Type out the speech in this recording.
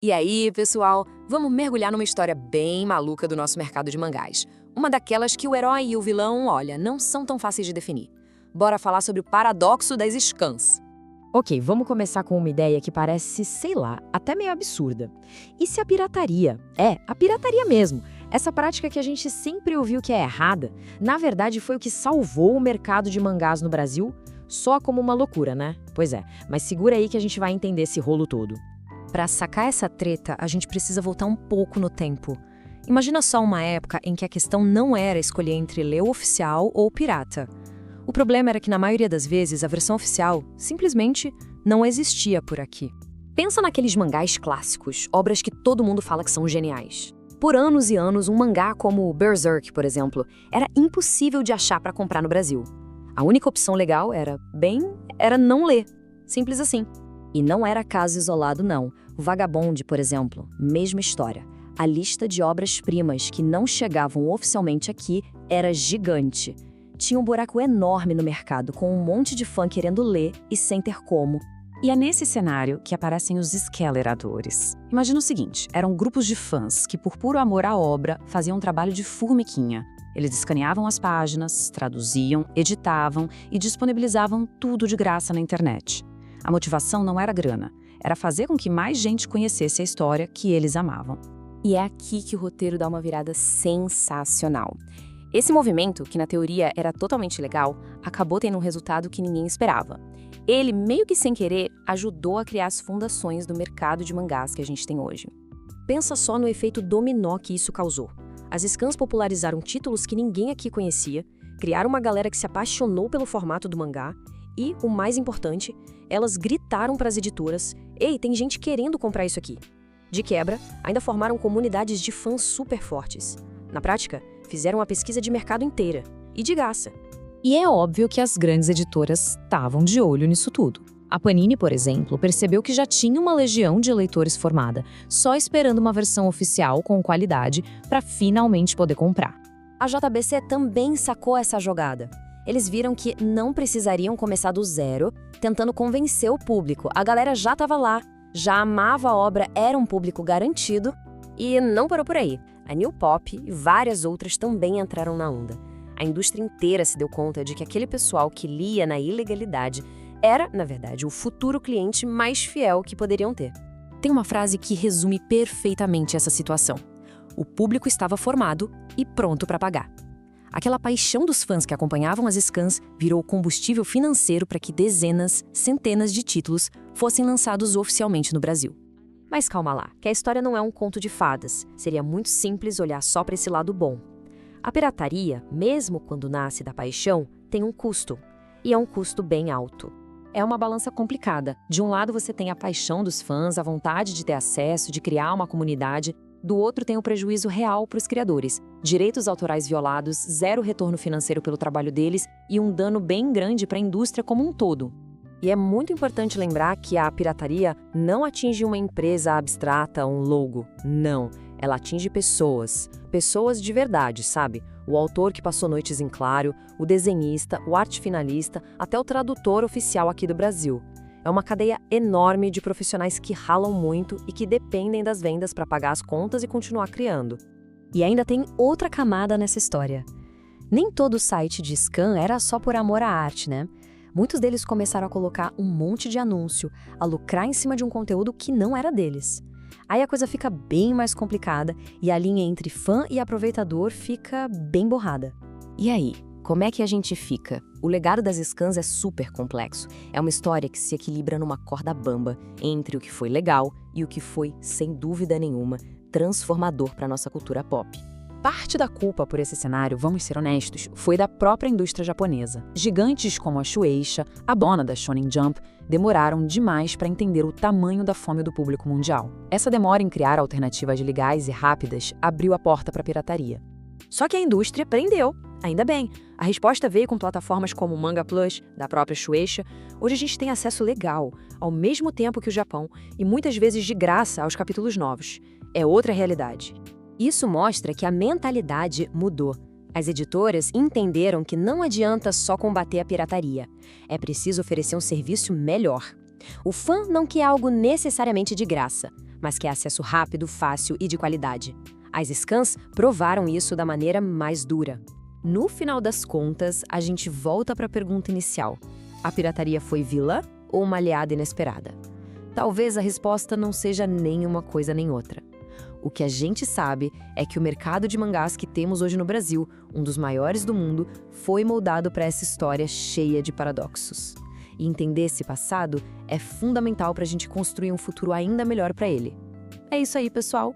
E aí, pessoal, vamos mergulhar numa história bem maluca do nosso mercado de mangás. Uma daquelas que o herói e o vilão, olha, não são tão fáceis de definir. Bora falar sobre o paradoxo das scans. Ok, vamos começar com uma ideia que parece, sei lá, até meio absurda. E se a pirataria? A pirataria mesmo. Essa prática que a gente sempre ouviu que é errada, na verdade foi o que salvou o mercado de mangás no Brasil? Só como uma loucura, né? Pois é, mas segura aí que a gente vai entender esse rolo todo. Para sacar essa treta, a gente precisa voltar um pouco no tempo. Imagina só uma época em que a questão não era escolher entre ler o oficial ou o pirata. O problema era que, na maioria das vezes, a versão oficial simplesmente não existia por aqui. Pensa naqueles mangás clássicos, obras que todo mundo fala que são geniais. Por anos e anos, um mangá como Berserk, por exemplo, era impossível de achar para comprar no Brasil. A única opção legal era não ler. Simples assim. E não era caso isolado, não. O Vagabond, por exemplo, mesma história. A lista de obras-primas que não chegavam oficialmente aqui era gigante. Tinha um buraco enorme no mercado, com um monte de fã querendo ler e sem ter como. E é nesse cenário que aparecem os escaleradores. Imagina o seguinte, eram grupos de fãs que, por puro amor à obra, faziam um trabalho de formiguinha. Eles escaneavam as páginas, traduziam, editavam e disponibilizavam tudo de graça na internet. A motivação não era grana, era fazer com que mais gente conhecesse a história que eles amavam. E é aqui que o roteiro dá uma virada sensacional. Esse movimento, que na teoria era totalmente legal, acabou tendo um resultado que ninguém esperava. Ele, meio que sem querer, ajudou a criar as fundações do mercado de mangás que a gente tem hoje. Pensa só no efeito dominó que isso causou. As scans popularizaram títulos que ninguém aqui conhecia, criaram uma galera que se apaixonou pelo formato do mangá e, o mais importante, elas gritaram para as editoras: "Ei, tem gente querendo comprar isso aqui." De quebra, ainda formaram comunidades de fãs super fortes. Na prática, fizeram a pesquisa de mercado inteira, e de graça. E é óbvio que as grandes editoras estavam de olho nisso tudo. A Panini, por exemplo, percebeu que já tinha uma legião de leitores formada, só esperando uma versão oficial com qualidade para finalmente poder comprar. A JBC também sacou essa jogada. Eles viram que não precisariam começar do zero, tentando convencer o público. A galera já estava lá, já amava a obra, era um público garantido. E não parou por aí. A New Pop e várias outras também entraram na onda. A indústria inteira se deu conta de que aquele pessoal que lia na ilegalidade era, na verdade, o futuro cliente mais fiel que poderiam ter. Tem uma frase que resume perfeitamente essa situação. O público estava formado e pronto para pagar. Aquela paixão dos fãs que acompanhavam as scans virou combustível financeiro para que dezenas, centenas de títulos fossem lançados oficialmente no Brasil. Mas calma lá, que a história não é um conto de fadas. Seria muito simples olhar só para esse lado bom. A pirataria, mesmo quando nasce da paixão, tem um custo. E é um custo bem alto. É uma balança complicada. De um lado você tem a paixão dos fãs, a vontade de ter acesso, de criar uma comunidade. Do outro tem o prejuízo real para os criadores. Direitos autorais violados, zero retorno financeiro pelo trabalho deles e um dano bem grande para a indústria como um todo. E é muito importante lembrar que a pirataria não atinge uma empresa abstrata, um logo. Não, ela atinge pessoas. Pessoas de verdade, sabe? O autor que passou noites em claro, o desenhista, o arte finalista, até o tradutor oficial aqui do Brasil. É uma cadeia enorme de profissionais que ralam muito e que dependem das vendas para pagar as contas e continuar criando. E ainda tem outra camada nessa história. Nem todo site de scan era só por amor à arte, né? Muitos deles começaram a colocar um monte de anúncio, a lucrar em cima de um conteúdo que não era deles. Aí a coisa fica bem mais complicada e a linha entre fã e aproveitador fica bem borrada. E aí, como é que a gente fica? O legado das scans é super complexo. É uma história que se equilibra numa corda bamba entre o que foi legal e o que foi, sem dúvida nenhuma, transformador para nossa cultura pop. Parte da culpa por esse cenário, vamos ser honestos, foi da própria indústria japonesa. Gigantes como a Shueisha, a dona da Shonen Jump, demoraram demais para entender o tamanho da fome do público mundial. Essa demora em criar alternativas legais e rápidas abriu a porta para a pirataria. Só que a indústria prendeu. Ainda bem, a resposta veio com plataformas como o Manga Plus, da própria Shueisha. Hoje a gente tem acesso legal, ao mesmo tempo que o Japão, e muitas vezes de graça aos capítulos novos. É outra realidade. Isso mostra que a mentalidade mudou. As editoras entenderam que não adianta só combater a pirataria. É preciso oferecer um serviço melhor. O fã não quer algo necessariamente de graça, mas quer acesso rápido, fácil e de qualidade. As scans provaram isso da maneira mais dura. No final das contas, a gente volta para a pergunta inicial. A pirataria foi vilã ou uma aliada inesperada? Talvez a resposta não seja nem uma coisa nem outra. O que a gente sabe é que o mercado de mangás que temos hoje no Brasil, um dos maiores do mundo, foi moldado para essa história cheia de paradoxos. E entender esse passado é fundamental para a gente construir um futuro ainda melhor para ele. É isso aí, pessoal!